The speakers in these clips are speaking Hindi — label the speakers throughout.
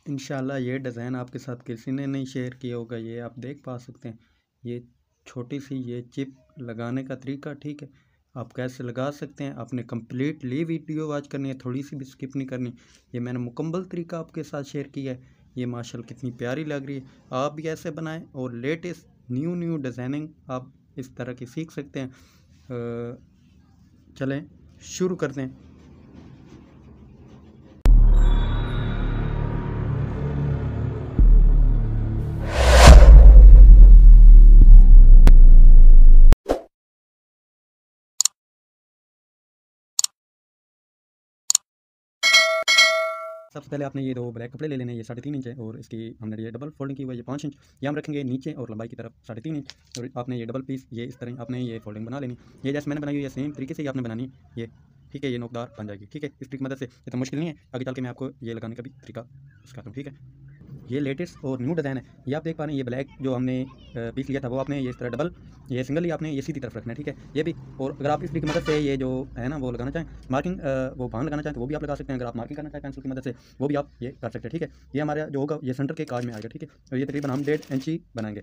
Speaker 1: इंशाल्लाह ये डिज़ाइन आपके साथ किसी ने नहीं शेयर किया होगा। ये आप देख पा सकते हैं, ये छोटी सी ये चिप लगाने का तरीका, ठीक है। आप कैसे लगा सकते हैं, आपने कंप्लीटली वीडियो वॉच करनी है, थोड़ी सी भी स्किप नहीं करनी। ये मैंने मुकम्मल तरीका आपके साथ शेयर किया है। ये माशाल्लाह कितनी प्यारी लग रही है। आप भी ऐसे बनाएं और लेटेस्ट न्यू डिज़ाइनिंग आप इस तरह की सीख सकते हैं। चलें शुरू करते हैं। सबसे पहले आपने ये दो ब्लैक कपड़े ले लेने हैं। ये 3.5 इंच है और इसकी हमने ये डबल फोल्डिंग की हुई है। ये 5 इंच ये हम रखेंगे नीचे और लंबाई की तरफ 3.5 इंच। और आपने ये डबल पीस ये इस तरह आपने ये फोल्डिंग बना लेनी। ये जैसे मैंने बनाई हुई है सेम तरीके से ही आपने बनानी है ये, ठीक है। ये नोकदार बन जाएगी, ठीक है। इस ट्रिक की मदद से ये तो मुश्किल नहीं है, आगे चल के मैं आपको ये लगाने का भी तरीका सिखाता हूँ, ठीक है। ये लेटेस्ट और न्यू डिज़ाइन है। ये आप देख पा रहे हैं, ये ब्लैक जो हमने पीस लिया था वो आपने ये इस तरह डबल, ये सिंगल ही आपने ये सीधी तरफ रखना है, ठीक है। ये भी, और अगर आप इस ट्रिक की मदद से ये जो है ना वो लगाना चाहें मार्किंग, वो बाहर लगाना चाहें तो वो भी आप लगा सकते हैं। अगर आप मार्किंग करना चाहें पेंसिल की मदद से वो भी आप ये कर सकते हैं, ठीक है। ये हमारा जो होगा ये सेंटर के काज में आएगा, ठीक है। और ये तकरीबन हम 1.5 इंची बनाएंगे।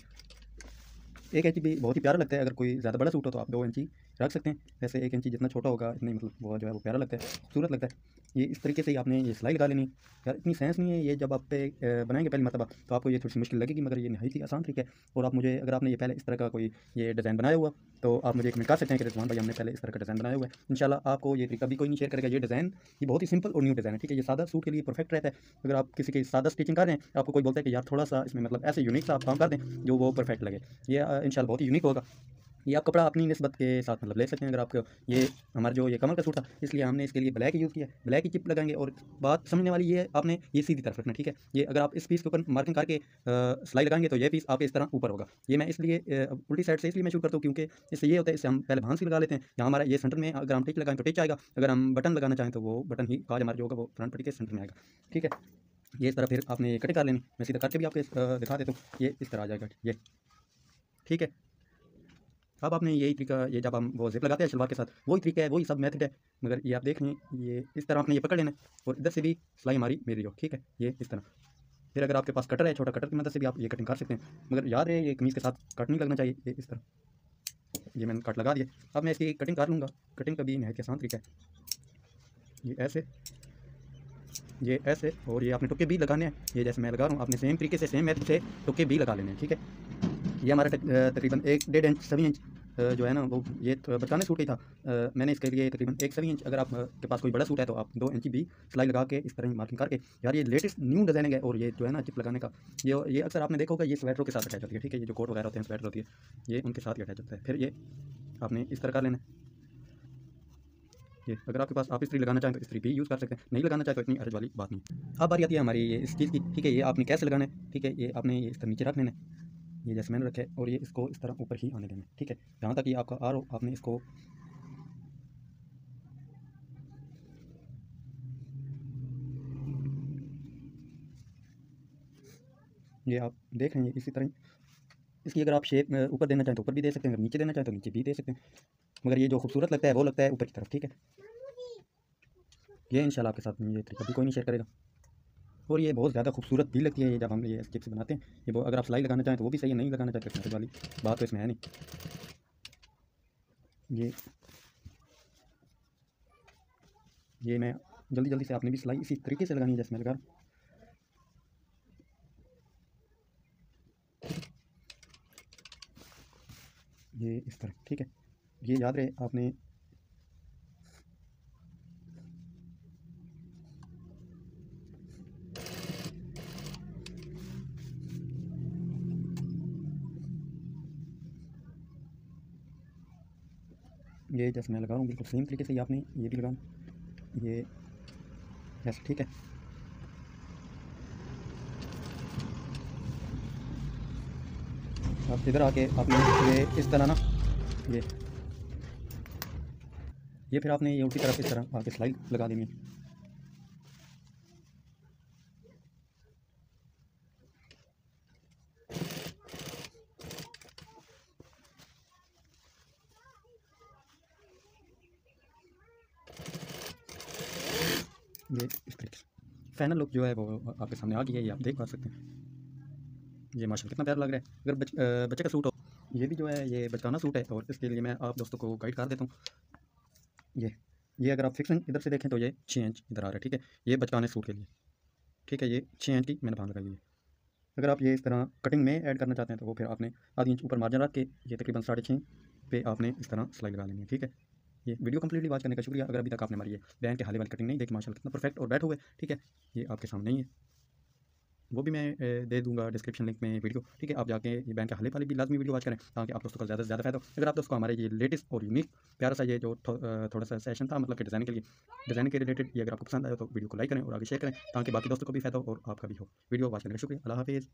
Speaker 1: 1 इंची भी बहुत ही प्यारा लगता है। अगर कोई ज़्यादा बड़ा सूट हो तो आप 2 इंची रख सकते हैं। वैसे 1 इंची जितना छोटा होगा इतनी मतलब वो जो है वो प्यारा लगता है, खूबसूरत लगता है। ये इस तरीके से ही आपने ये सिलाई लगा लेनी है। यार इतनी सेंस नहीं है ये, जब आप पे बनाएंगे पहली मरतबा तो आपको ये थोड़ी सी मुश्किल लगेगी, मगर ये नहायत ही आसान तरीका है। और आप मुझे, अगर आपने ये पहले इस तरह का कोई ये डिज़ाइन बनाया हुआ तो आप मुझे कमेंट कर सकते हैं कि रिजवान भाई हमने पहले इस तरह का डिज़ाइन बनाया हुआ है। इंशाल्लाह आपको ये तरीका भी कोई नहीं शेयर करेगा। ये डिज़ाइन ये बहुत ही सिंपल और न्यू डिज़ाइन है, ठीक है। ये सादा सूट के लिए परफेक्ट रहता है। अगर आप किसी की सादा स्टिचिंग कर रहे हैं, आपको कोई बोलता है कि यार थोड़ा सा इसमें मतलब ऐसे यूनिक सा आप काम कर दें जो वो परफेक्ट लगे, ये इंशाल्लाह बहुत ही यूनिक होगा। ये आप कपड़ा अपनी निस्बत के साथ मतलब ले सकते हैं। अगर आपको ये हमारा जो ये कमर का सूट था इसलिए हमने इसके लिए ब्लैक यूज़ किया, ब्लैक की चिप लगाएंगे। और बात समझने वाली ये है, आपने ये सीधी तरफ रखना, ठीक है। ये अगर आप इस पीस के ऊपर मार्किंग करके सिलाई लगाएंगे तो ये पीस आपके इस तरह ऊपर होगा। ये मैं इसलिए उल्टी साइड से इसलिए मैं शुरू करता हूँ क्योंकि इससे ये होता है, इससे हम पहले भांस लगा लेते हैं। यहाँ हमारा ये सेंटर में अगर हम टिच लगाएं तो टिच आएगा, अगर हम बटन लगाना चाहें तो वो बटन ही काज हमारा जो होगा वो फ्रंट पट्टी के सेंटर में आएगा, ठीक है। ये इस तरह फिर आपने कटिंग कर लेनी। मैं सीधा करके भी आपको दिखा देता हूँ। ये इस तरह आ जाएगा, ये ठीक है। अब आपने यही तरीका, ये जब हम वो ज़िप लगाते हैं शलवार के साथ वही तरीका है, वही सब मेथड है। मगर ये आप देख लें, ये इस तरह आपने ये पकड़ लेना है और इधर से भी सिलाई हमारी मेरी हो, ठीक है। ये इस तरह फिर अगर आपके पास कटर है, छोटा कटर की मदद से भी आप ये कटिंग कर सकते हैं। मगर याद रहे ये कमीज़ के साथ कट नहीं लगना चाहिए। ये इस तरह, ये मैंने कट लगा दिया। अब मैं इसकी कटिंग कर लूँगा। कटिंग का भी नहायत आसान तरीका है। ये ऐसे, ये ऐसे, और ये आपने टुक्के भी लगाने हैं। ये जैसे मैं लगा रहा हूँ आपने सेम तरीके से सेम मेथड से टुक्के भी लगा लेने हैं, ठीक है। ये हमारा तकरीबन 1.5 इंच 7 इंच जो है ना वो ये बरकाने सूट ही था। मैंने इसके लिए तकरीबन 1 7 इंच, अगर आप के पास कोई बड़ा सूट है तो आप 2 इंची भी सिलाई लगा के इस तरह मार्किंग करके। यार ये लेटेस्ट न्यू डिज़ाइनिंग है। और ये जो है ना चिप लगाने का ये अक्सर आपने देखा होगा, ये स्वेटरों के साथ अटैच होती है, ठीक है। ये जो कोट वगैरह होते हैं, स्वेटर होती है, ये उनके साथ ही अटैच होता है। फिर ये आपने इस तरह कर लेना है। ये अगर आपके पास आप इस्त्री लगाना चाहें तो इस्त्री भी यूज़ कर सकते हैं, नहीं लगाना चाहें तो इतनी हर्ज वाली बात नहीं। अब बारी आती है हमारी ये इस चीज़ की, ठीक है। ये आपने कैसे लगाना है, ठीक है। ये आपने ये इस तरह नीचे रख लेना है, ये जैसे मैंने रखा है, और ये इसको इस तरह ऊपर ही आने देना है, ठीक है। जहाँ तक ये आपका आ रहा हो आपने इसको, ये आप देख रहे हैं इसी तरह इसकी अगर आप शेप ऊपर देना चाहें तो ऊपर भी दे सकते हैं, अगर नीचे देना चाहें तो नीचे भी दे सकते हैं। मगर ये जो खूबसूरत लगता है वो लगता है ऊपर की तरफ, ठीक है। ये इंशाल्लाह आपके साथ ये तरीका भी कोई नहीं शेयर करेगा। और ये बहुत ज़्यादा खूबसूरत भी लगती है ये जब हम ये चिप्स बनाते हैं। ये वो अगर आप सिलाई लगाना चाहें तो वो भी सही है, नहीं लगाना चाहते तो वाली बात तो इसमें है नहीं। ये मैं जल्दी जल्दी से, आपने भी सिलाई इसी तरीके से लगानी है जैसे मैं लगा रहा हूँ। ये इस तरह, ठीक है। ये याद रहे आपने, ये जैसे मैं लगा रहा हूँ बिल्कुल सेम तरीके से ही आपने ये भी लगाना, ये ऐसे, ठीक है। आप इधर आके आपने ये इस तरह ना, ये ये फिर आपने ये उल्टी तरफ इस तरह आके सिलाई लगा देनी है। ये इस तरीके से फाइनल लुक जो है वो आपके सामने आ गई है, ये आप देख पा सकते हैं। ये माशाल्लाह कितना प्यारा लग रहा है। अगर बच्चे का सूट हो, ये भी जो है ये बचकाना सूट है, और इसके लिए मैं आप दोस्तों को गाइड कर देता हूँ। ये अगर आप फिक्सिंग इधर से देखें तो ये 6 इंच इधर आ रहा है, ठीक है। ये बचकाने सूट के लिए, ठीक है। ये 6 इंच की मैंने बांध लगाई हुई है। अगर आप ये इस तरह कटिंग में ऐड करना चाहते हैं तो वो फिर आपने आधी इंच ऊपर मार्जिन रख के ये तकरीबन 6.5 पे आपने इस तरह सिलाई लगा लेनी है, ठीक है। ये वीडियो कंप्लीटली वॉच करने का शुक्रिया। अगर अभी तक आपने हमारी ये बैंक के हाले वाली कटिंग नहीं देखी, माशाल्लाह कितना परफेक्ट और बैठ हुए, ठीक है। ये आपके सामने ही है, वो भी मैं दे दूंगा डिस्क्रिप्शन लिंक में वीडियो, ठीक है। आप जाके ये बैंक के हाले वाली भी लाजमी वीडियो वॉच करें ताकि आप दोस्तों का ज़्यादा से ज़्यादा फायदा हो। अगर आप दोस्तों को हमारे ये लेटेस्ट और यूनिक प्यारा सा ये जो थोड़ा सा सेशन था, मतलब कि डिज़ाइन के रिलेटेड, ये अगर आपको पसंद आया तो वीडियो को लाइक करें और आगे शेयर करें ताकि बाकी दोस्तों को भी फायदा हो और आपका भी हो। वीडियो वॉच करने का शुक्रिया। अल्लाह हाफिज़।